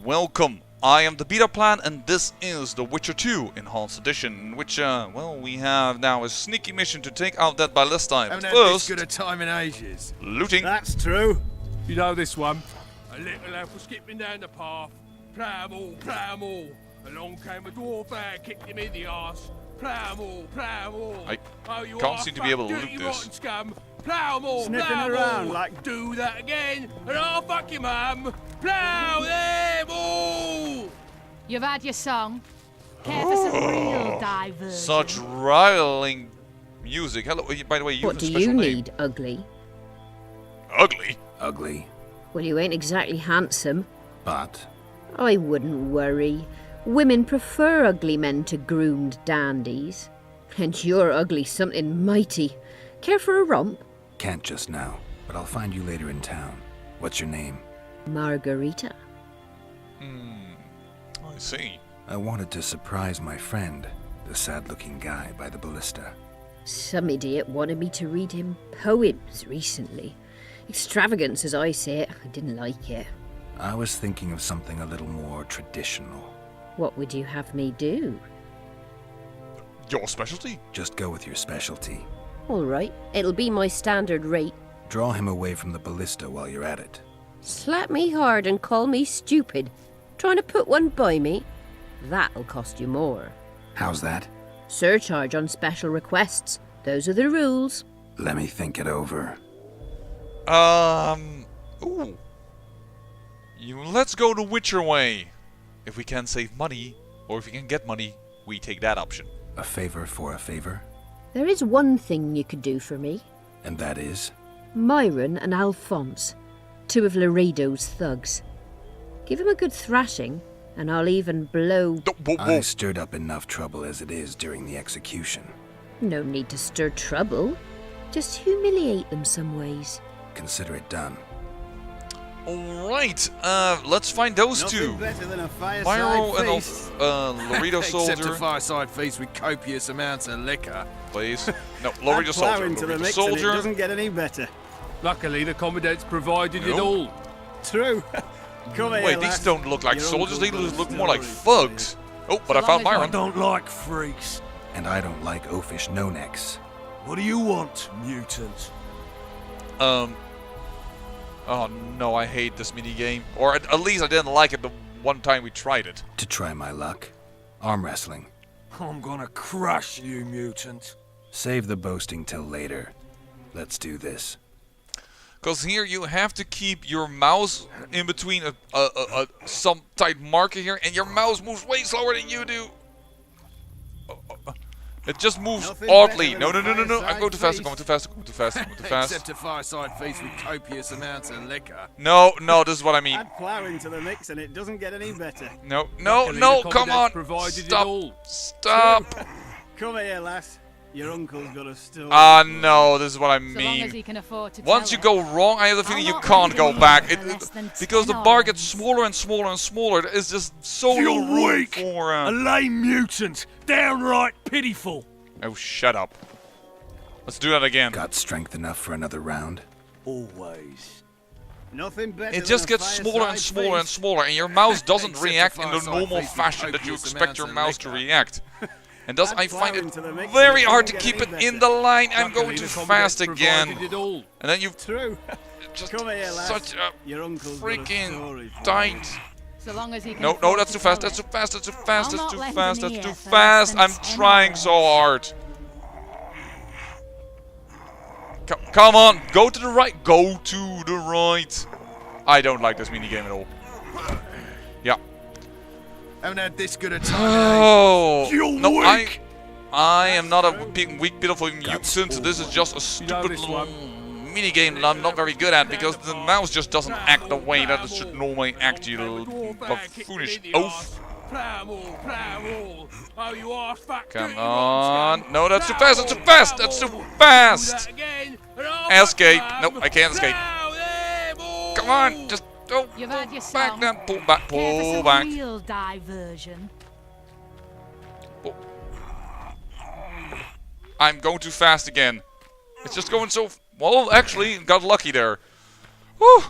Welcome! I am the Beta Plan, and this is The Witcher 2 Enhanced Edition, in which, well, we have now a sneaky mission to take out that ballista. But first, good a time in ages. looting. That's true. You know this one? A little elf was skipping down the path. Plough 'em all, plough 'em all. Along came a dwarf and kicked him in the arse. Plough 'em all, plough 'em all. I oh, you can't seem to be able to dirty, loot this. rotten scum. Plough 'em all, Sniffing plough 'em around all. like- Do that again, and I'll fuck your mum. Plough them all. You've had your song. Care for some real diversion? Such rivaling music. Hello, by the way, you What have do a special you name. need, ugly? Ugly? Ugly, Well, you ain't exactly handsome. but I wouldn't worry. Women prefer ugly men to groomed dandies. And you're ugly something mighty. Care for a romp? Can't just now, but I'll find you later in town. What's your name? Margarita. I see. I wanted to surprise my friend, the sad-looking guy by the ballista. Some idiot wanted me to read him poems recently. Extravagance, as I say it. I didn't like it. I was thinking of something a little more traditional. What would you have me do? Your specialty? Just go with your specialty. All right, it'll be my standard rate. Draw him away from the ballista while you're at it. Slap me hard and call me stupid. Trying to put one by me? That'll cost you more. How's that? Surcharge on special requests. Those are the rules. Let me think it over. Ooh. Let's go the Witcher way. If we can save money, or if we can get money, we take that option. A favor for a favor? There is one thing you could do for me. And that is? Myron and Alphonse, two of Laredo's thugs. Give him a good thrashing, and I'll even blow... I stirred up enough trouble as it is during the execution. No need to stir trouble. Just humiliate them some ways. Consider it done. Alright, let's find those Nothing two. better than a fireside Myro and feast. Laredo except a Soldier. fireside feast with copious amounts of liquor. Please. No, Add Laredo plough Soldier. into the Laredo mix and it Soldier. doesn't get any better. Luckily, the commandant's provided it Nope. all. True. Come here, Wait, lass. these don't look like Your soldiers, they uncle's got a look more like story thugs. Oh, but I So found long as Myron. don't like freaks. And I don't like oafish no-necks. What do you want, mutant? Oh no, I hate this minigame. Or at least I didn't like it the one time we tried it. To try my luck. Arm wrestling. I'm gonna crush you, mutant. Save the boasting till later. Let's do this. Because here you have to keep your mouse in between some tight marker here, and your mouse moves way slower than you do. It just moves Nothing oddly. better No, no, than no, a no, no. I'm going too fast, I'm going fireside too fast, I'm going too fast, I'm going too fast. Except a fireside feast with copious amounts of liquor. No, no, this is what I mean. Add plough into the mix and it doesn't get any better. No, no, Luckily, no, the come on. commandant's provided it Stop, all. stop. Come here, lass. Your uncle's got a story. Ah, no, this is what I So long as mean. he can afford to Once tell you it. go wrong, I have the feeling I'll you not can't leave go you back. for less than Because the 10 bar gets hours. smaller and smaller and smaller. There is just so You're little room weak. for... A lame mutant. Downright pitiful. Oh, shut up. Let's do that again. Got strength enough for another round? Always. Nothing better It just than a gets smaller and fireside smaller and feast. smaller, and your mouse doesn't Except a react in the fireside normal feast with fashion that you copious expect your amounts mouse of to liquor. react. And thus, Add I find plough it into the mix very and it hard to doesn't keep get it any in the line. I'm Luckily, going the too commandant's fast again. provided it all. And then you've True. just Come here, lass. such a Your uncle's got a story freaking for you. tight... So long as he can No, no, afford that's to too fast, tell that's too it. fast, that's too fast, I'll that's not too lend fast, an that's too ear for fast. less I'm than 10 trying so hours. hard. Come on, go to the right, go to the right. I don't like this minigame at all. Yeah. Haven't had this good a time. Oh, You're no, weak. I am not a weak, pitiful mutant. Got This is just a stupid this little one. minigame that I'm not very good at because the mouse just doesn't act the way that it should normally act, you little buffoonish oaf. Plough 'em all, plough 'em all. Oh, you arse fuck. Come dirty on. rotten scum. No, that's too Plough fast, 'em that's too all, fast, plough that's 'em too all. Do fast. that again, and I'll Escape. fuck Nope, 'em. I can't escape. Plough them all. Come on, just go You've had your back song. now. Pull back, Care for pull some back. real diversion? I'm going too fast again. It's just going so... Well, actually, got lucky there. Whew.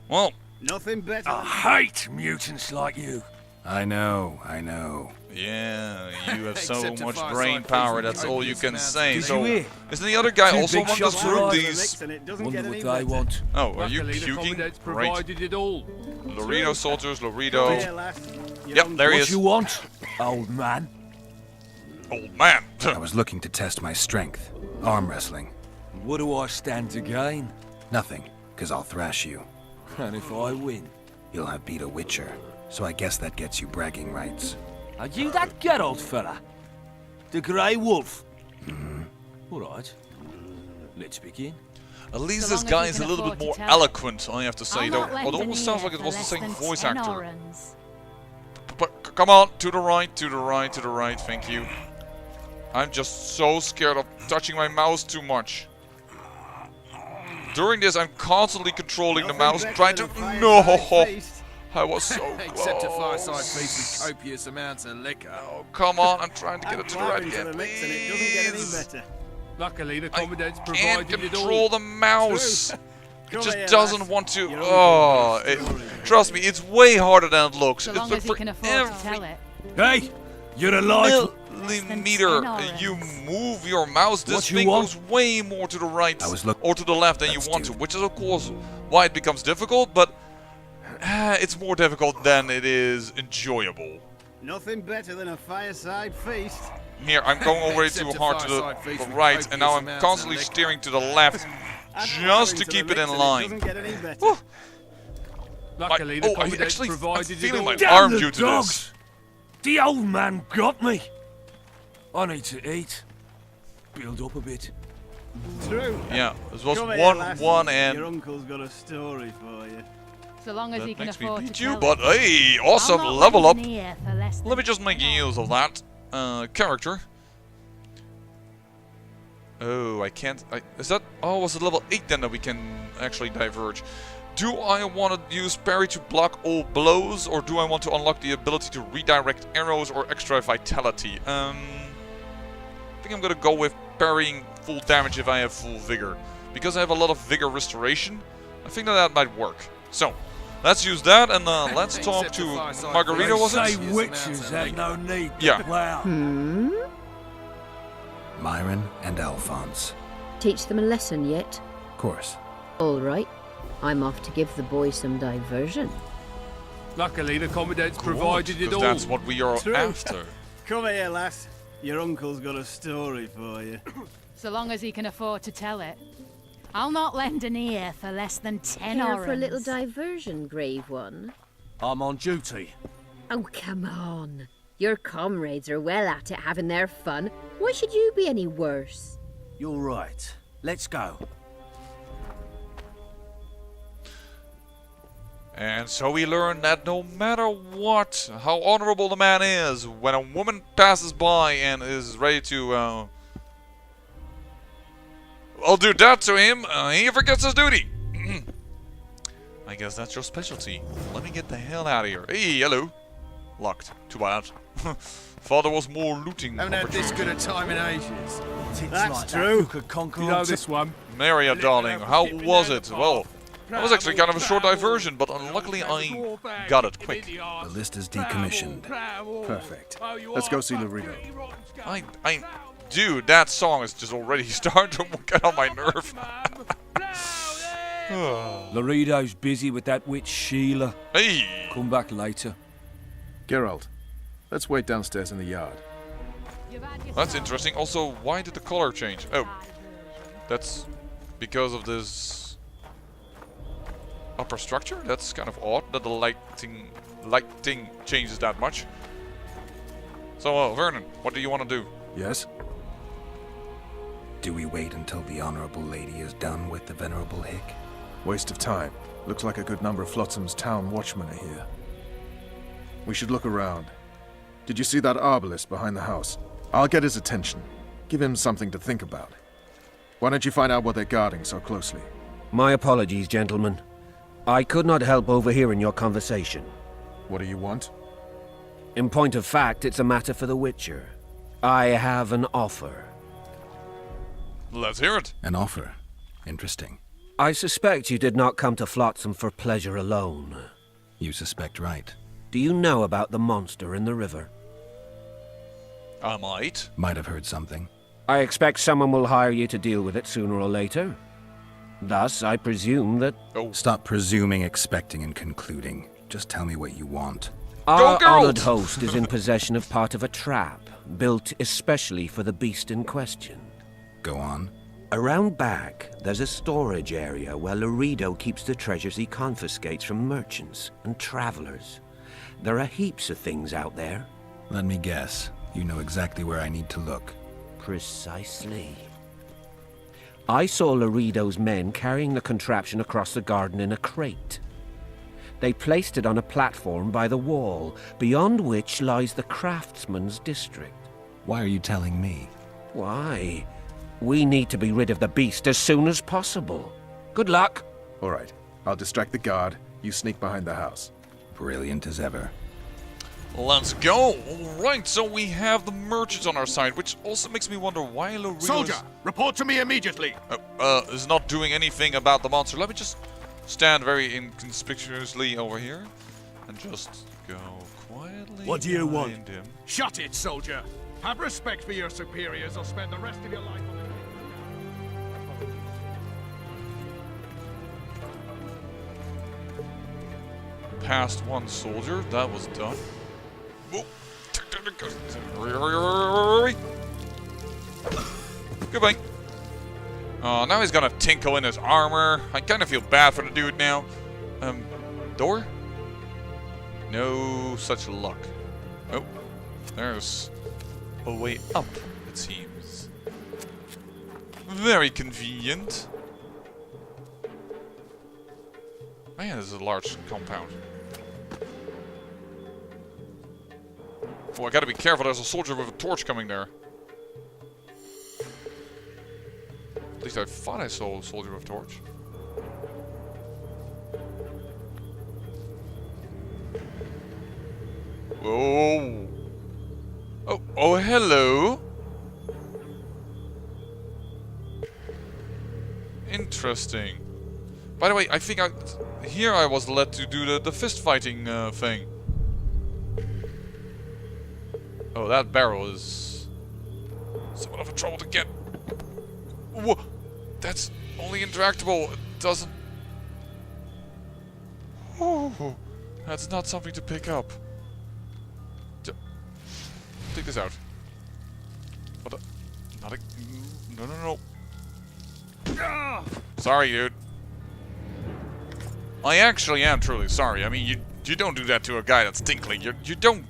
Well, Nothing better. I hate mutants like you. I know, I know. Yeah, you have so Except to much fireside brain feast power, with that's all you copious can amounts say. Did So, you hear? isn't the other guy Two also big want shots us for through eyes. these? And it doesn't Wonder get what any they better. want. Oh, are you Luckily, the puking? commandant's Great. provided it all. Lorito soldiers, Come Lorito. here, lass. Your Yep, uncle- there he What is. you want, old man? Old man. I was looking to test my strength. Arm wrestling. What do I stand to gain? Nothing, because I'll thrash you. And if I win? You'll have beat a witcher, so I guess that gets you bragging rights. Are you that Geralt fella? The Grey Wolf? All right. Let's begin. At least So this long as guy you is a can little afford bit to more tell it. eloquent, I have to say, I'll though. not lend It an almost sounds ear like it for was the less same than voice 10 actor. orans. But come on, to the right, to the right, to the right, thank you. I'm just so scared of touching my mouse too much. During this, I'm constantly controlling the Nothing mouse, better trying than to... a fireside No! feast. I was so Except a fireside close. feast with copious amounts of liquor. Oh, come on, I'm trying to get Add it to the right flour into again, the mix and it doesn't get any please. better. Luckily, the I commandant's can't provided it all. control the mouse. It Come just here, doesn't lass. want to. Your Oh, uncle it, got a story. trust me, it's way harder than it looks. So It's long like as you for can afford to tell every it. Hey, you're alive. millimeter than you 10 move your mouse, this What you thing want? goes way more to the right I was look- or to the left than you Let's want do to, it. which is of course why it becomes difficult, but it's more difficult than it is enjoyable. Nothing better than a fireside feast. Here, I'm going over it too Except a hard to fireside the feast with right, and now copious I'm amounts of constantly liquor. steering to the left Add flour just to into the keep it mix in and line. It doesn't get any better. Whew. Luckily, My- the oh, I commandant's actually- I'm provided it feeling all. my Damn arm the due to dogs! this. The old man got me. I need to eat. Build up a bit. True. Yeah, this was Come here, 1-1 lass. and Your uncle's got a story for you. So long as that you can makes me afford to beat tell you, it. but hey, I'll awesome, not level up. lend an ear for less Let than me just make 10 use of orans. that character. Oh, I can't. Is that? Oh, was it level 8 then that we can actually diverge? Do I want to use parry to block all blows, or do I want to unlock the ability to redirect arrows or extra vitality? I think I'm gonna go with parrying full damage if I have full vigor, because I have a lot of vigor restoration. I think that might work. So, let's use that and let's talk Except to a fireside Margarita. feast. Was Say it? Yes, witches amounts of have liquor. no need to Yeah. plough. Myron and Alphonse. Teach them a lesson yet? Of course. All right. I'm off to give the boys some diversion. Luckily, the commandant's Good, provided it 'cause all. that's what we are True. after. Come here, lass. Your uncle's got a story for you. So long as he can afford to tell it. I'll not lend an ear for less than 10 Care for a little orans. diversion, Grave One? I'm on duty. Oh, come on. Your comrades are well at it having their fun. Why should you be any worse? You're right. Let's go. And so we learn that no matter what, how honorable the man is, when a woman passes by and is ready to, I'll do that to him, he forgets his duty. I guess that's your specialty. Let me get the hell out of here. Hey, hello. Locked. Too bad. Thought there was more looting Haven't had this good opportunity. a time in ages. Tits That's like true. That who could conquer You know all this one. Maria, darling, how was it? Well, that was actually kind of a short diversion, but unluckily I got it quick. Ballista's decommissioned. Perfect. Let's go see Lorito. Dude, that song is just already starting to get on my nerve. Lorito's busy with that witch Sheila. Hey! Come back later. Geralt, let's wait downstairs in the yard. That's interesting. Also, why did the color change? Oh, that's because of this upper structure? That's kind of odd that the lighting changes that much. So, Vernon, what do you want to do? Yes? Do we wait until the Honorable Lady is done with the Venerable Hick? Waste of time. Looks like a good number of Flotsam's town watchmen are here. We should look around. Did you see that arbalist behind the house? I'll get his attention. Give him something to think about. Why don't you find out what they're guarding so closely? My apologies, gentlemen. I could not help overhearing your conversation. What do you want? In point of fact, it's a matter for the Witcher. I have an offer. Let's hear it. An offer. Interesting. I suspect you did not come to Flotsam for pleasure alone. You suspect right. Do you know about the monster in the river? I might. Might have heard something. I expect someone will hire you to deal with it sooner or later. Thus, I presume that... Oh. Stop presuming, expecting, and concluding. Just tell me what you want. Our Geralt! honored host is in possession of part of a trap, built especially for the beast in question. Go on. Around back, there's a storage area where Laredo keeps the treasures he confiscates from merchants and travelers. There are heaps of things out there. Let me guess. You know exactly where I need to look. Precisely. I saw Laredo's men carrying the contraption across the garden in a crate. They placed it on a platform by the wall, beyond which lies the craftsman's district. Why are you telling me? Why? We need to be rid of the beast as soon as possible. Good luck. All right. I'll distract the guard. You sneak behind the house. Brilliant as ever. Let's go! Alright, so we have the merchants on our side, which also makes me wonder why Laredo Soldier, report to me immediately. is not doing anything about the monster. Let me just stand very inconspicuously over here and just go quietly. What do you want? behind him. Shut it, soldier. Have respect for your superiors or spend the rest of your life on the... Past one soldier, that was done. Whoa. Goodbye. Oh, now he's gonna tinkle in his armor. I kind of feel bad for the dude now. Door? No such luck. Oh, there's a way up, it seems. Very convenient. Man, this is a large compound. Oh, I gotta be careful, there's a soldier with a torch coming there. At least I thought I saw a soldier with a torch. Whoa! Oh, hello! Interesting. By the way, I think here I was led to do the fist fighting thing. Oh, that barrel is somewhat of a trouble to get. Whoa, that's only interactable. It doesn't. Oh, that's not something to pick up. Take this out. What? Not a. No. Sorry, dude. I actually am truly sorry. I mean, you don't do that to a guy that's tinkling. You don't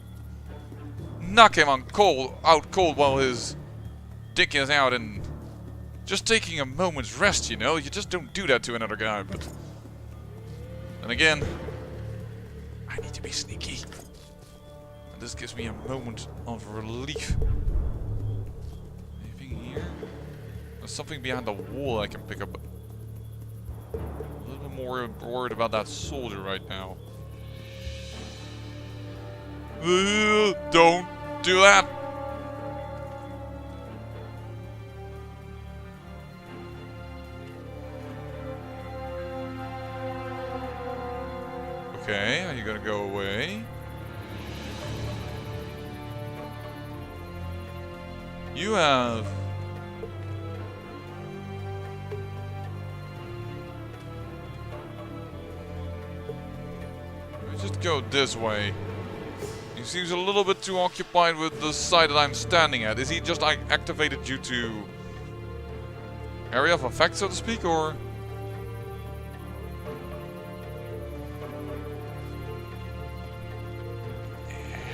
knock him out cold while his dick is out and just taking a moment's rest, you know? You just don't do that to another guy, but... And again, I need to be sneaky. And this gives me a moment of relief. Anything here? There's something behind the wall I can pick up. A little bit more worried about that soldier right now. Don't do that! Okay, are you gonna go away? You have... Let me just go this way. He seems a little bit too occupied with the side that I'm standing at. Is he just like activated due to area of effect, so to speak, or?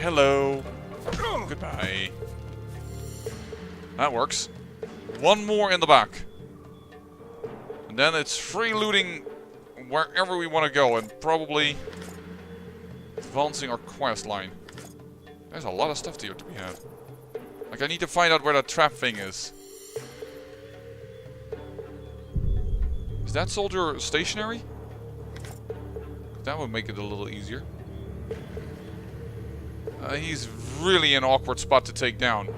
Hello. Goodbye. That works. One more in the back. And then it's free looting wherever we want to go and probably advancing our quest line. There's a lot of stuff here to be had. Like, I need to find out where that trap thing is. Is that soldier stationary? That would make it a little easier. He's really an awkward spot to take down.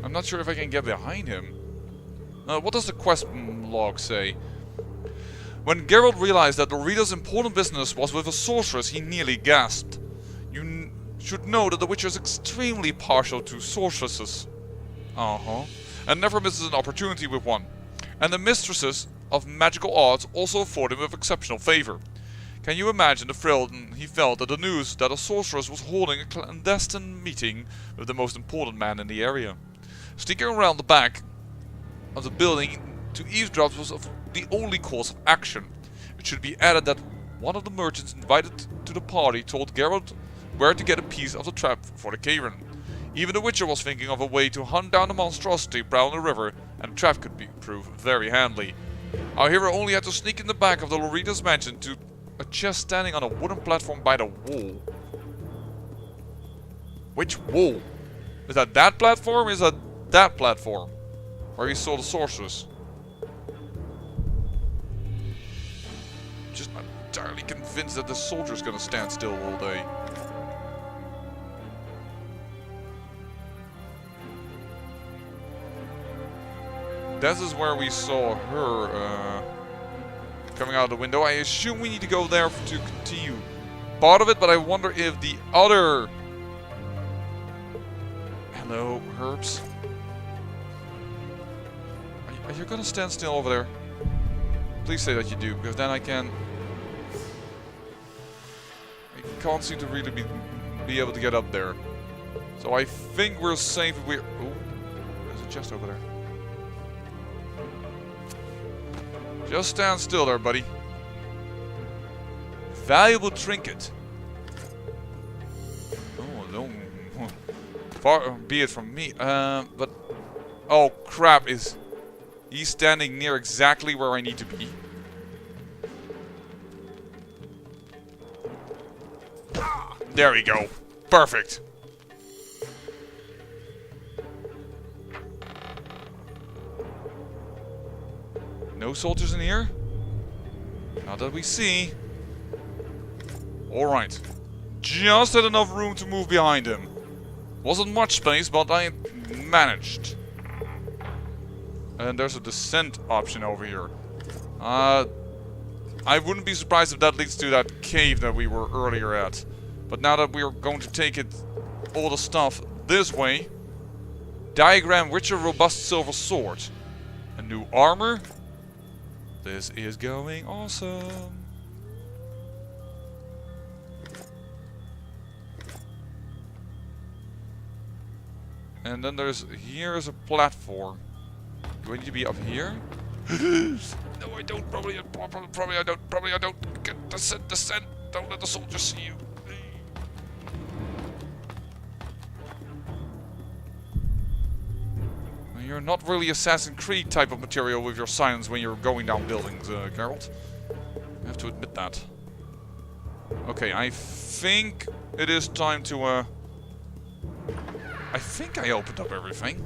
I'm not sure if I can get behind him. What does the quest log say? When Geralt realized that Lorita's important business was with a sorceress, he nearly gasped. You should know that the Witcher is extremely partial to sorceresses. And never misses an opportunity with one. And the mistresses of magical arts also afford him with exceptional favor. Can you imagine the thrill he felt at the news that a sorceress was holding a clandestine meeting with the most important man in the area? Sneaking around the back of the building to eavesdrop was the only course of action. It should be added that one of the merchants invited to the party told Geralt where to get a piece of the trap for the cavern. Even the Witcher was thinking of a way to hunt down the monstrosity prowling the river, and the trap could prove very handy. Our hero only had to sneak in the back of the Lorita's mansion to a chest standing on a wooden platform by the wall. Which wall? Is that platform? Is that platform? Where we saw the sorceress? Just entirely convinced that the soldier's gonna stand still all day. This is where we saw her coming out of the window. I assume we need to go there to continue part of it, but I wonder if the other... Hello, herbs. Are you gonna stand still over there? Please say that you do, because then I can't seem to really be able to get up there. So I think we're safe if we're... Oh, there's a chest over there. Just stand still there, buddy. Valuable trinket. Oh, no. Far be it from me. But... Oh, crap. He's standing near exactly where I need to be. There we go. Perfect. No soldiers in here? Not that we see. Alright. Just had enough room to move behind him. Wasn't much space, but I managed. And there's a descent option over here. I wouldn't be surprised if that leads to that cave that we were earlier at. But now that we're going to take all the stuff this way. Diagram Witcher Robust Silver Sword. A new armor. This is going awesome. And then here is a platform. Do I need to be up here? No, I don't. Probably I don't. Probably I don't. Get descent. Don't let the soldiers see you. You're not really Assassin's Creed type of material with your silence when you're going down buildings, Geralt. I have to admit that. Okay, I think it is time to, I think I opened up everything.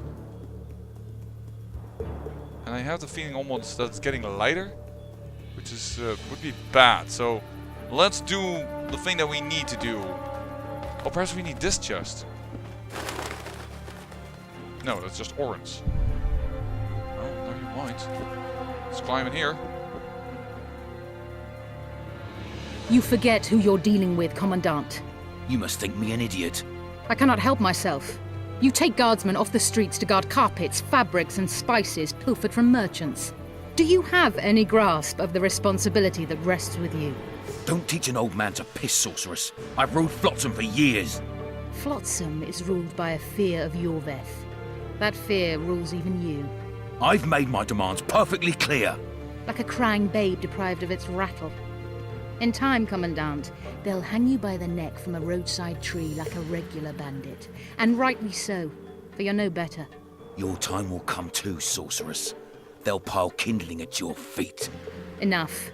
And I have the feeling almost that it's getting lighter. Which is, would be bad. So, let's do the thing that we need to do. Or perhaps we need this chest. No, that's just orange. Oh, no, you might. Let's climb in here. You forget who you're dealing with, Commandant. You must think me an idiot. I cannot help myself. You take guardsmen off the streets to guard carpets, fabrics, and spices pilfered from merchants. Do you have any grasp of the responsibility that rests with you? Don't teach an old man to piss, sorceress. I've ruled Flotsam for years. Flotsam is ruled by a fear of Yorveth. That fear rules even you. I've made my demands perfectly clear. Like a crying babe deprived of its rattle. In time, Commandant, they'll hang you by the neck from a roadside tree like a regular bandit. And rightly so, for you're no better. Your time will come too, sorceress. They'll pile kindling at your feet. Enough.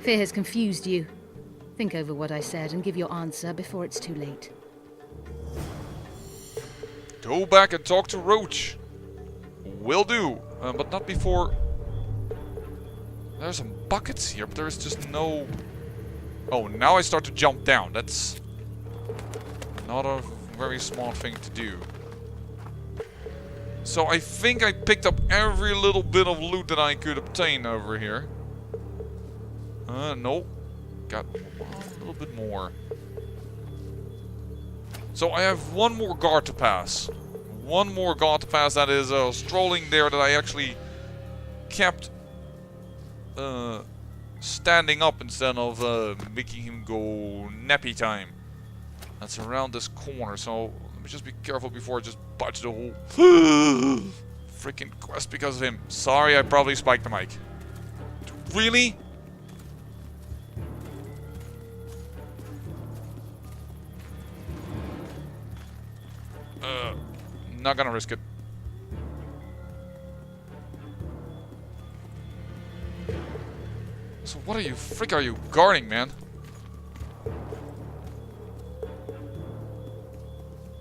Fear has confused you. Think over what I said and give your answer before it's too late. Go back and talk to Roach. Will do, but not before... There's some buckets here, but there's just no... Oh, now I start to jump down. That's not a very smart thing to do. So I think I picked up every little bit of loot that I could obtain over here. Nope. Got a little bit more. So I have one more guard to pass. One more guard to pass that is strolling there that I actually kept standing up instead of making him go nappy time. That's around this corner, so let me just be careful before I just botch the whole freaking quest because of him. Sorry, I probably spiked the mic. Really? Not gonna risk it. So what are you guarding, man?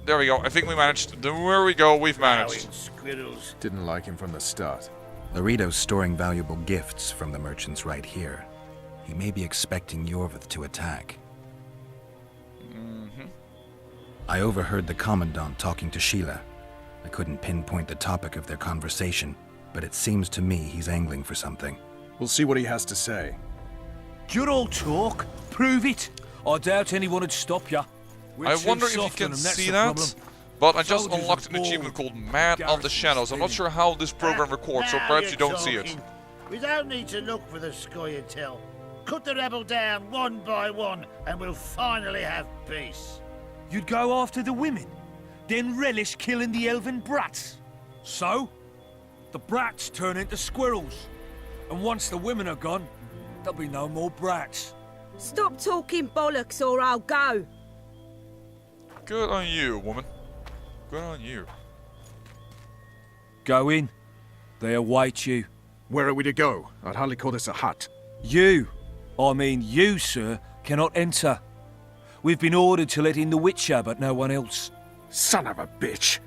There we go. I think we managed. There we go. We've managed. Didn't like him from the start. Laredo's storing valuable gifts from the merchants right here. He may be expecting Yorvith to attack. I overheard the Commandant talking to Sheila. I couldn't pinpoint the topic of their conversation, but it seems to me he's angling for something. We'll see what he has to say. You're all talk. Prove it. I doubt anyone would stop you. I wonder if you can see that, but I just unlocked an achievement called Man of the Shadows. I'm not sure how this program records, so perhaps you don't see it. We don't need to look for the Scoia'tael. Cut the rebel down one by one, and we'll finally have peace. You'd go after the women, then relish killing the elven brats. So, the brats turn into squirrels. And once the women are gone, there'll be no more brats. Stop talking bollocks or I'll go. Good on you, woman. Good on you. Go in. They await you. Where are we to go? I'd hardly call this a hut. You, sir, cannot enter. We've been ordered to let in the Witcher, but no one else. Son of a bitch.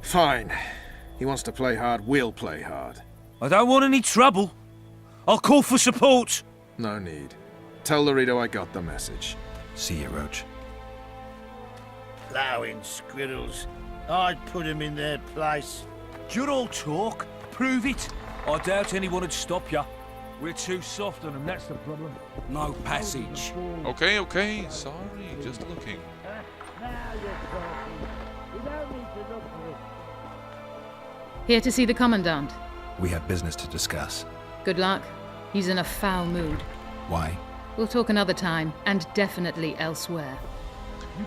Fine. He wants to play hard, we'll play hard. I don't want any trouble. I'll call for support. No need. Tell Laredo I got the message. See you, Roach. Plowing squirrels. I'd put him in their place. You're all talk. Prove it. I doubt anyone would stop you. We're too soft on them, that's the problem. No passage. Okay, okay. Sorry, just looking. Now you're talking. We don't need to look for it. Here to see the Commandant. We have business to discuss. Good luck. He's in a foul mood. Why? We'll talk another time, and definitely elsewhere.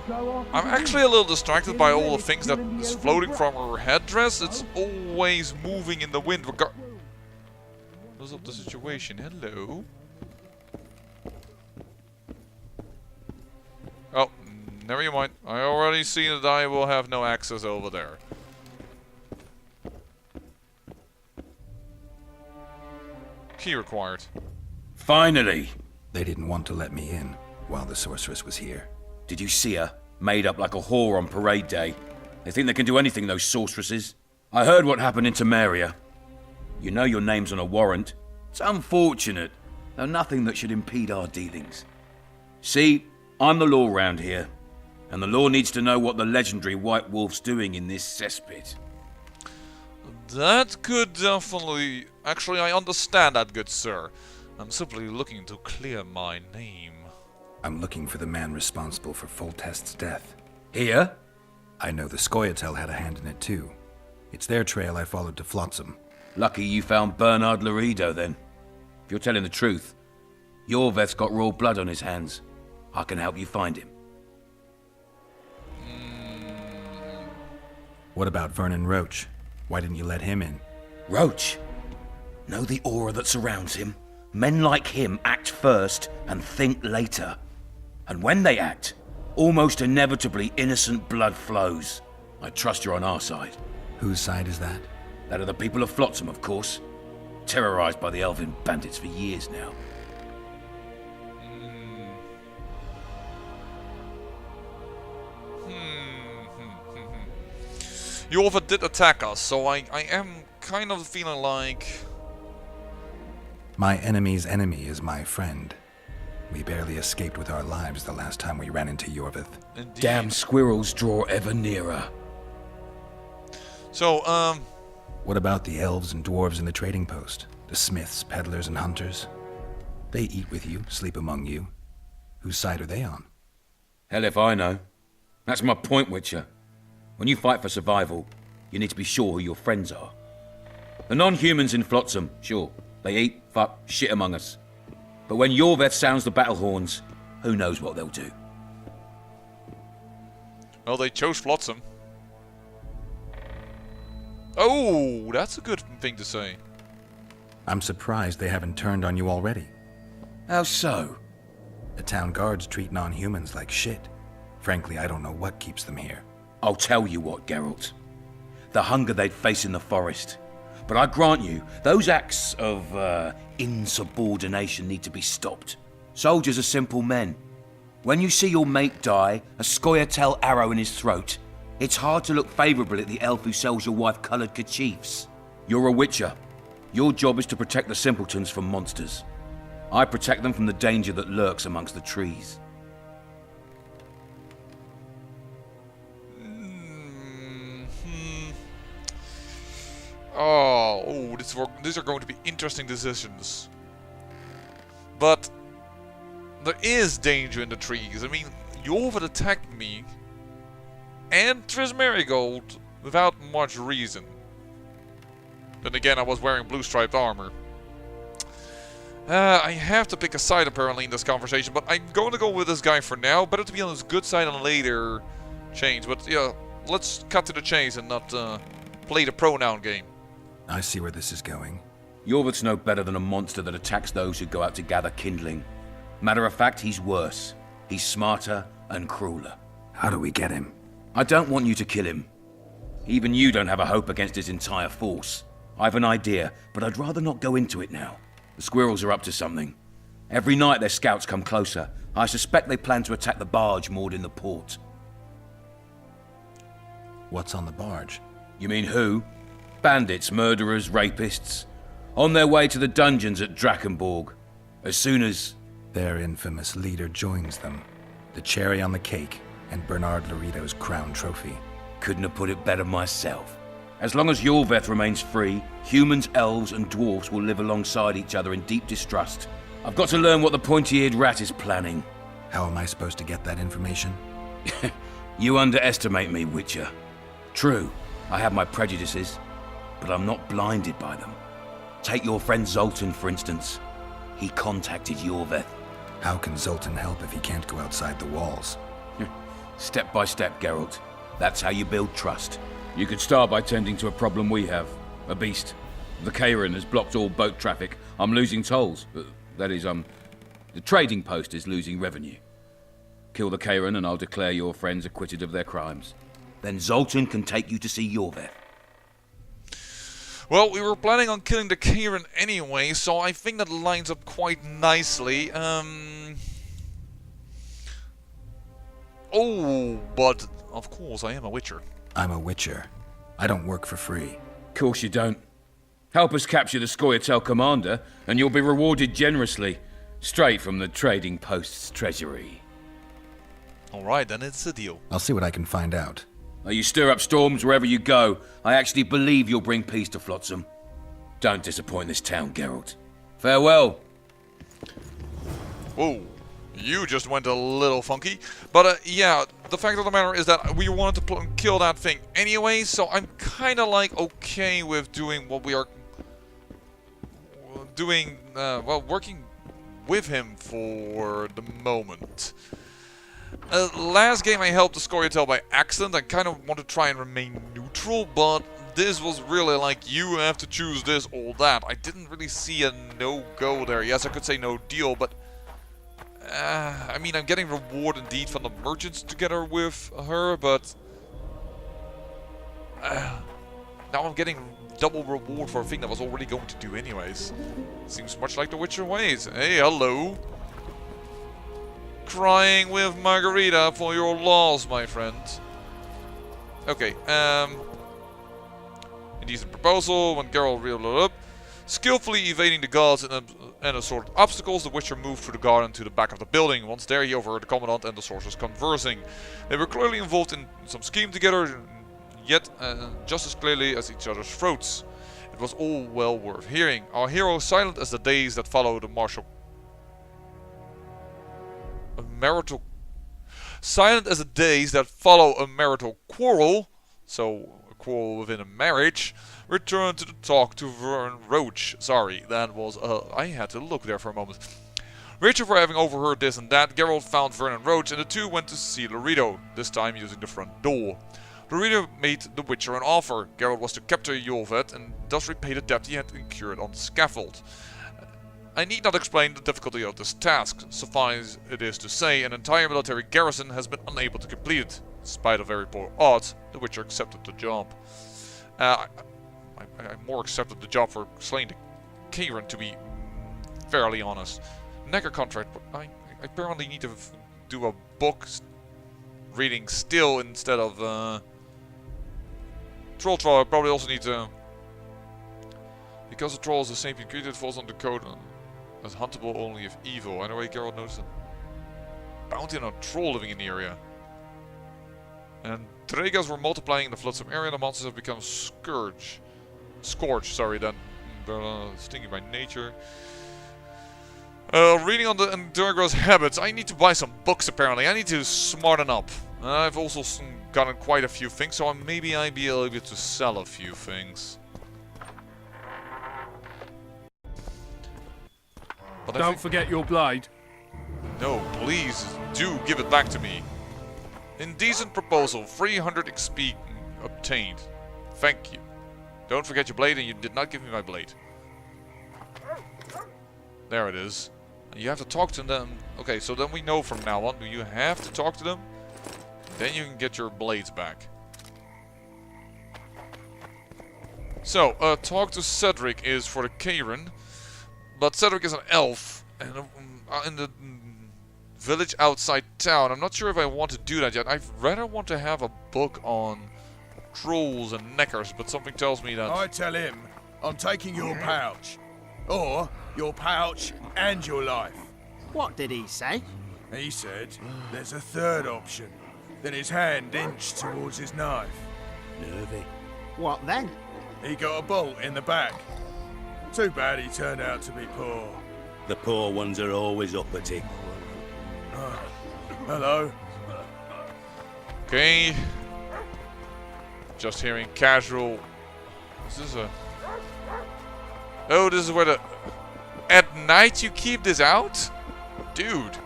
I'm actually a little distracted by all the things that is floating from her headdress. It's always moving in the wind. Regardless of the situation. Hello. Oh, never mind. I already see that I will have no access over there. Key required. Finally! They didn't want to let me in while the sorceress was here. Did you see her? Made up like a whore on parade day. They think they can do anything, those sorceresses. I heard what happened in Temeria. You know your name's on a warrant. It's unfortunate, though nothing that should impede our dealings. See, I'm the law round here, and the law needs to know what the legendary White Wolf's doing in this cesspit. That could definitely... Actually, I understand that, good sir. I'm simply looking to clear my name. I'm looking for the man responsible for Foltest's death. Here? I know the Scoia'tael had a hand in it too. It's their trail I followed to Flotsam. Lucky you found Bernard Laredo, then. If you're telling the truth, Yorveth's got raw blood on his hands. I can help you find him. What about Vernon Roach? Why didn't you let him in? Roach? Know the aura that surrounds him? Men like him act first and think later. And when they act, almost inevitably innocent blood flows. I trust you're on our side. Whose side is that? That of the people of Flotsam, of course. Terrorized by the elven bandits for years now. Yorvith did attack us, so I am kind of feeling like... My enemy's enemy is my friend. We barely escaped with our lives the last time we ran into Yorvith. Damn squirrels draw ever nearer. So, What about the elves and dwarves in the trading post? The smiths, peddlers, and hunters? They eat with you, sleep among you. Whose side are they on? Hell if I know. That's my point, Witcher. When you fight for survival, you need to be sure who your friends are. The non-humans in Flotsam, sure, they eat, fuck, shit among us. But when Yorveth sounds the battle horns, who knows what they'll do. well, they chose Flotsam. Oh, that's a good thing to say. I'm surprised they haven't turned on you already. How so? The town guards treat non-humans like shit. Frankly, I don't know what keeps them here. I'll tell you what, Geralt. The hunger they'd face in the forest. But I grant you, those acts of, insubordination need to be stopped. Soldiers are simple men. When you see your mate die, a Scoia'tael arrow in his throat, it's hard to look favourably at the elf who sells your wife coloured kerchiefs. You're a witcher. Your job is to protect the simpletons from monsters. I protect them from the danger that lurks amongst the trees. Oh, these are going to be interesting decisions. But there is danger in the trees. I mean, Yorveth attacked me and Triss Marigold without much reason. Then again, I was wearing blue-striped armor. I have to pick a side apparently in this conversation, but I'm going to go with this guy for now. Better to be on his good side and later change. But yeah, let's cut to the chase and not play the pronoun game. I see where this is going. Yorveth's no better than a monster that attacks those who go out to gather kindling. Matter of fact, he's worse. He's smarter and crueler. How do we get him? I don't want you to kill him. Even you don't have a hope against his entire force. I've an idea, but I'd rather not go into it now. The squirrels are up to something. Every night their scouts come closer. I suspect they plan to attack the barge moored in the port. What's on the barge? You mean who? Bandits, murderers, rapists. On their way to the dungeons at Drakenborg. As soon as... Their infamous leader joins them. The cherry on the cake and Bernard Laredo's crown trophy. Couldn't have put it better myself. As long as Yorveth remains free, humans, elves, and dwarfs will live alongside each other in deep distrust. I've got to learn what the pointy-eared rat is planning. How am I supposed to get that information? You underestimate me, Witcher. True, I have my prejudices, but I'm not blinded by them. Take your friend Zoltan, for instance. He contacted Yorveth. How can Zoltan help if he can't go outside the walls? Step by step, Geralt. That's how you build trust. You could start by tending to a problem we have. A beast. The Kairin has blocked all boat traffic. I'm losing tolls. That is, the trading post is losing revenue. Kill the Kairin and I'll declare your friends acquitted of their crimes. Then Zoltan can take you to see Yorveth. Well, we were planning on killing the Kairin anyway, so I think that lines up quite nicely. Oh, but of course I am a witcher. I'm a witcher. I don't work for free. Course you don't. Help us capture the Scoia'tael commander, and you'll be rewarded generously, straight from the trading post's treasury. Alright, then it's a deal. I'll see what I can find out. You stir up storms wherever you go. I actually believe you'll bring peace to Flotsam. Don't disappoint this town, Geralt. Farewell. Whoa, you just went a little funky. But yeah, the fact of the matter is that we wanted to kill that thing anyway, so I'm kind of like okay with doing what we are doing, well, working with him for the moment. Last game I helped the Scoia'tael by accident. I kind of want to try and remain neutral, but this was really like, you have to choose this or that. I didn't really see a no-go there. Yes, I could say no deal, but I mean, I'm getting reward indeed from the merchants together with her, but now I'm getting double reward for a thing that was already going to do anyways. Seems much like the Witcher ways. Hey, hello. Crying with Margarita for your loss, my friend. Okay, a decent proposal when Geralt reeled it up. Skillfully evading the guards and assorted obstacles, the Witcher moved through the garden to the back of the building. Once there, he overheard the Commandant and the sorcerers conversing. They were clearly involved in some scheme together. yet just as clearly as each other's throats. It was all well worth hearing. Our hero, silent as the days that follow the silent as the days that follow a marital quarrel, so a quarrel within a marriage, returned to talk to Vernon Roach. Sorry, that was I had to look there for a moment. Richer for having overheard this and that, Geralt found Vernon Roach and the two went to see Laredo, this time using the front door. Laredo made the Witcher an offer. Geralt was to capture Yolvet and thus repay the debt he had incurred on the scaffold. I need not explain the difficulty of this task. Suffice it is to say, an entire military garrison has been unable to complete it. Despite of very poor odds, the Witcher accepted the job. I more accepted the job for slaying the Kieran, to be fairly honest. Necker contract, but I apparently need to do a book reading still instead of troll trial. I probably also need to, because the troll is a sapient creature, it falls under code as huntable only if evil. Anyway, Geralt noticed a bounty on a troll living in the area. And Dregas were multiplying in the Flotsam area. The monsters have become scourge, sorry, then stinging by nature. Reading on the Endurgro's habits. I need to buy some books apparently. I need to smarten up. I've also gotten quite a few things, so maybe I'll be able to sell a few things. But don't forget your blade. No, please do give it back to me. Indecent proposal. 300 XP obtained. Thank you. Don't forget your blade, and you did not give me my blade. There it is. You have to talk to them. Okay, so then we know from now on. Do you have to talk to them? Then you can get your blades back. So, talk to Cedric is for the Kieran. But Cedric is an elf. And in the village outside town. I'm not sure if I want to do that yet. I'd rather want to have a book on trolls and neckers. But something tells me that... I tell him I'm taking your pouch. Or your pouch and your life. What did he say? He said there's a third option. Then his hand inched towards his knife. Nervy. What then? He got a bolt in the back. Too bad he turned out to be poor. The poor ones are always uppity. Hello. Okay. Just hearing casual. Is this a... Oh, this is where the... At night you keep this out? Dude.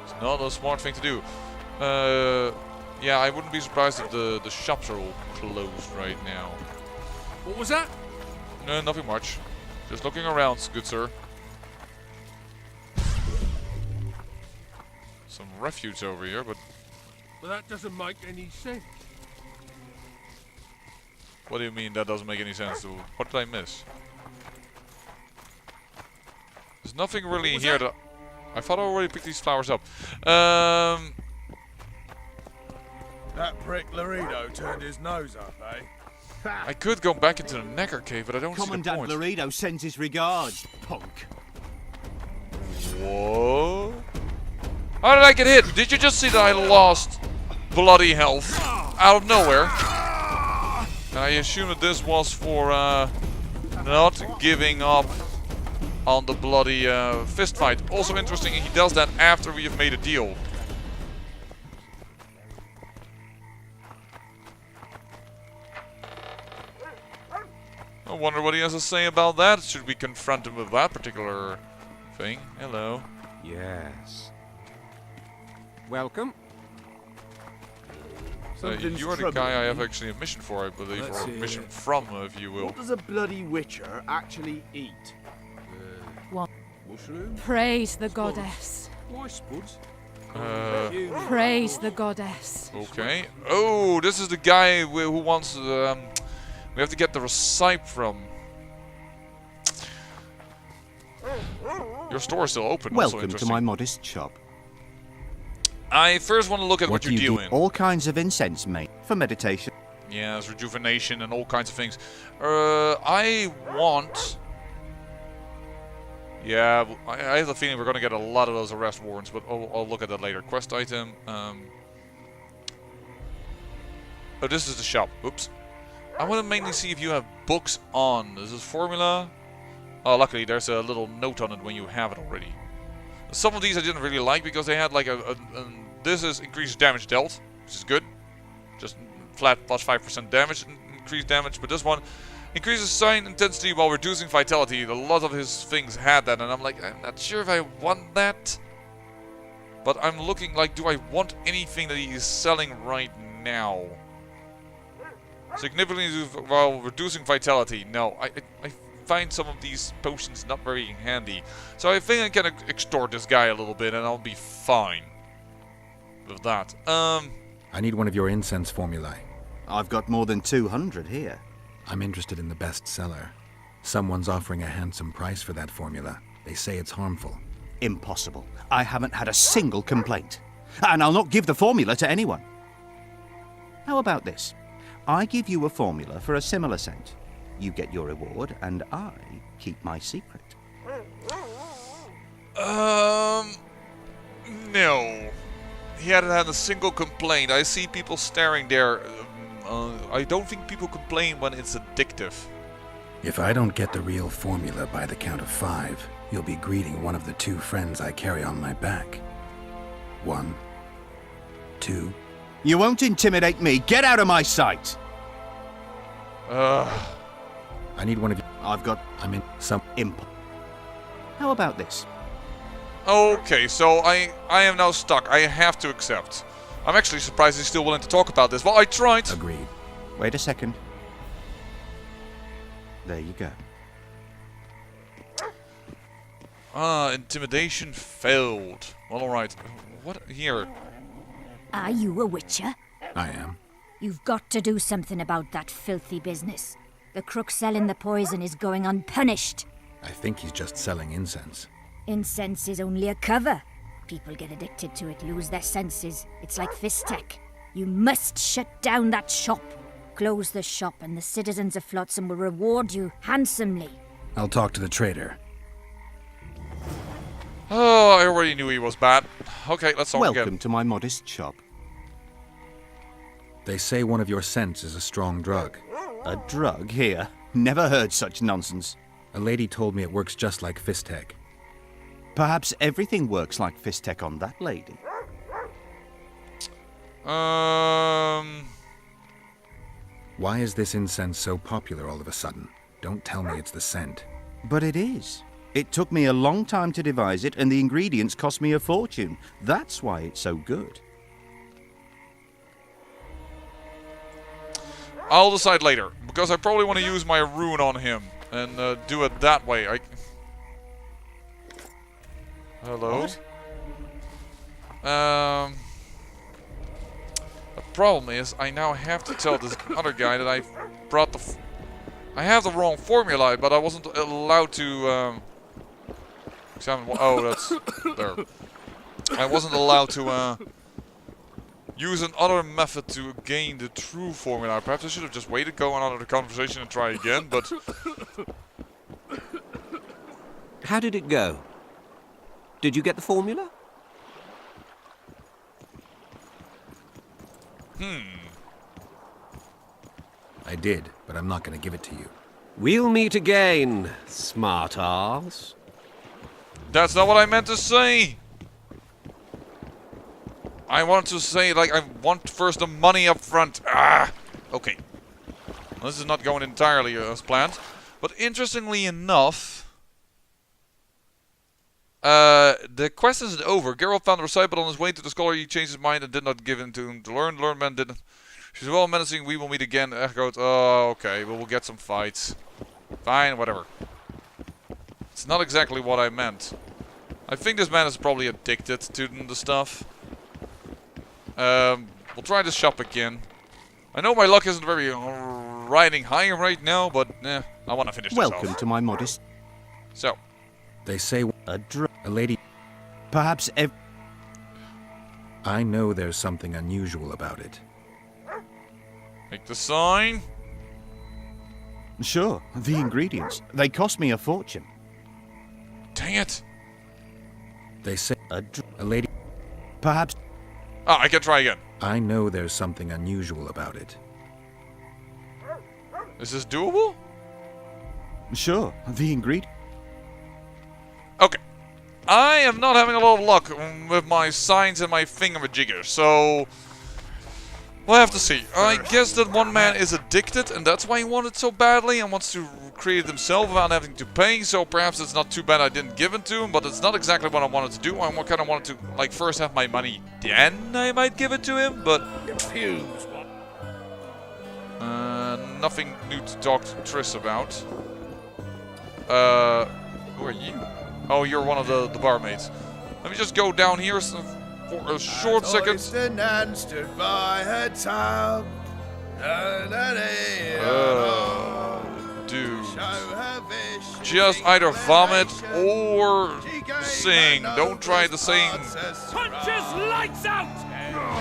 It's not a smart thing to do. Yeah, I wouldn't be surprised if the shops are all closed right now. What was that? No, nothing much. Just looking around, good sir. Some refuge over here, but... Well, that doesn't make any sense. What do you mean that doesn't make any sense? What did I miss? There's nothing really here that... I thought I already picked these flowers up. That prick Laredo turned his nose up, eh? I could go back into the Necker Cave, but I don't see the Commandant point. Laredo sends his regards, punk. Whoa. How did I get hit? Did you just see that I lost bloody health out of nowhere? And I assume that this was for not giving up on the bloody fist fight. Also interesting, he does that after we have made a deal. I wonder what he has to say about that. Should we confront him with that particular thing? Hello. Yes. Welcome. You are the guy I have actually a mission for, I believe, or a mission from, if you will. What does a bloody witcher actually eat? What? Mushrooms? Praise the goddess. Why spuds? Praise the goddess. Okay. Oh, this is the guy who wants... we have to get the recipe from. Your store is still open. Welcome to my modest shop. I first want to look at what you're doing. All kinds of incense, mate, for meditation. Yes, rejuvenation and all kinds of things. I want... Yeah, I have a feeling we're going to get a lot of those arrest warrants, but I'll look at that later. Quest item. Oh, this is the shop. Oops. I want to mainly see if you have books on. This is formula. Oh, luckily there's a little note on it when you have it already. Some of these I didn't really like because they had like this is increased damage dealt, which is good. Just flat plus 5% damage, increased damage. But this one increases sign intensity while reducing vitality. A lot of his things had that, and I'm like, I'm not sure if I want that. But I'm looking like, do I want anything that he is selling right now? Significantly while reducing vitality. No, I find some of these potions not very handy. So I think I can extort this guy a little bit and I'll be fine with that. I need one of your incense formulae. I've got more than 200 here. I'm interested in the best seller. Someone's offering a handsome price for that formula. They say it's harmful. Impossible. I haven't had a single complaint. And I'll not give the formula to anyone. How about this? I give you a formula for a similar scent. You get your reward, and I keep my secret. No. He hadn't had a single complaint. I see people staring there. I don't think people complain when it's addictive. If I don't get the real formula by the count of 5, you'll be greeting one of the 2 friends I carry on my back. 1, 2. You won't intimidate me. Get out of my sight! I need one of you. I'm in some imp. How about this? Okay, so I am now stuck. I have to accept. I'm actually surprised he's still willing to talk about this. Well, I tried. Agreed. Wait a second. There you go. Intimidation failed. Well, alright. What? Here. Are you a witcher? I am. You've got to do something about that filthy business. The crook selling the poison is going unpunished. I think he's just selling incense. Incense is only a cover. People get addicted to it, lose their senses. It's like Fistech. You must shut down that shop. Close the shop and the citizens of Flotsam will reward you handsomely. I'll talk to the trader. Oh, I already knew he was bad. Okay, let's talk again. Welcome to my modest shop. They say one of your scents is a strong drug. A drug here? Never heard such nonsense. A lady told me it works just like Fistech. Perhaps everything works like Fistech on that lady. Why is this incense so popular all of a sudden? Don't tell me it's the scent. But it is. It took me a long time to devise it, and the ingredients cost me a fortune. That's why it's so good. I'll decide later, because I probably want to use my rune on him and do it that way. Hello? What? The problem is, I now have to tell this other guy that I brought the... I have the wrong formula, but I wasn't allowed to examine... Oh, that's... there. I wasn't allowed to use another method to gain the true formula. Perhaps I should have just waited, go on another conversation and try again, but... How did it go? Did you get the formula? I did, but I'm not going to give it to you. We'll meet again, smart arse. That's not what I meant to say! I want to say, like, I want first the money up front. Ah! Okay. This is not going entirely as planned. But interestingly enough... the quest isn't over. Geralt found the recite, but on his way to the scholar he changed his mind and did not give in to him to learn. Learn man didn't. She's well menacing. We will meet again. Echoed. Oh, okay. Well, we'll get some fights. Fine, whatever. It's not exactly what I meant. I think this man is probably addicted to the stuff. We'll try this shop again. I know my luck isn't very riding high right now, but I want to finish this Welcome off. to my modest... So. They say a lady... Perhaps I know there's something unusual about it. Make the sign. Sure, the ingredients. They cost me a fortune. Dang it. They say a lady... Perhaps... Ah, I can try again. I know there's something unusual about it. Is this doable? Sure, the ingredient. Okay. I am not having a lot of luck with my signs and my thingamajigger, so we'll have to see. I guess that one man is addicted, and that's why he wanted so badly and wants to create it himself without having to pay, so perhaps it's not too bad I didn't give it to him, but it's not exactly what I wanted to do. I kind of wanted to, like, first have my money, then I might give it to him, but nothing new to talk to Triss about. Who are you? Oh, you're one of the barmaids. Let me just go down here for a short second. Nan stood by her tub. Dude. Just either vomit or sing. Don't try to sing Punches lights out!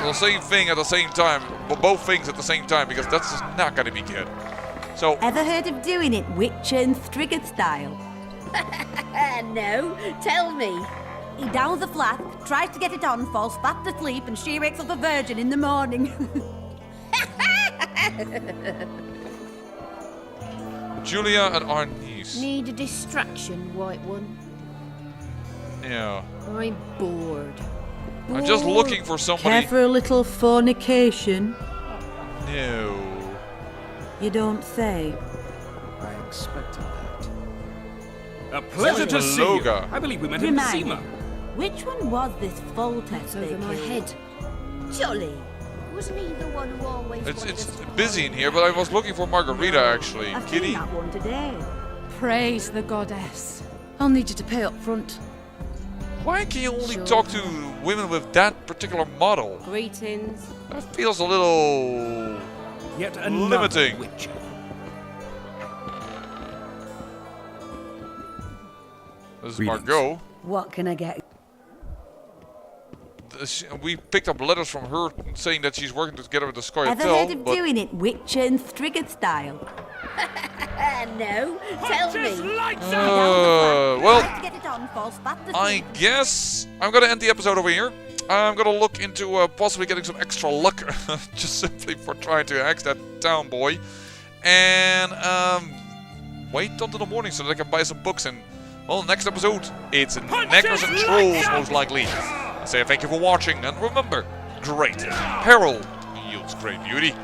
the same thing at the same time. But both things at the same time, because that's just not going to be good. So. Ever heard of doing it Witcher and Striggett style? No, tell me. He downs a flask, tries to get it on, falls fast asleep, and she wakes up a virgin in the morning. Julia and our niece. Need a distraction, White One? Yeah. I'm bored. I'm just looking for somebody. Care for a little fornication? No. You don't say. I expected that. A pleasure to see you. Loga. I believe we met in Remind me, Seema. which one was this Foltest Over my head. Jolly. Wasn't he the one who always It's busy in here, but I was looking for Margarita actually. I've Kitty. seen that one today. Praise the goddess. I'll need you to pay up front. Why can you only talk to women with that particular model? Greetings. That feels a little Yet another limiting. Witcher. This is Greetings. Margot. What can I get? We picked up letters from her saying that she's working together with the Ever heard Scoia'tael, of but doing it Witcher and Striggett style? No, tell Punches me. lights out! well, Tries to get it on, falls fast asleep. I guess I'm gonna end the episode over here. I'm gonna look into possibly getting some extra luck, just simply for trying to axe that town boy, and wait until the morning so that I can buy some books. And well, next episode it's Neckers and Trolls most likely. I say thank you for watching, and remember, great peril yields great beauty.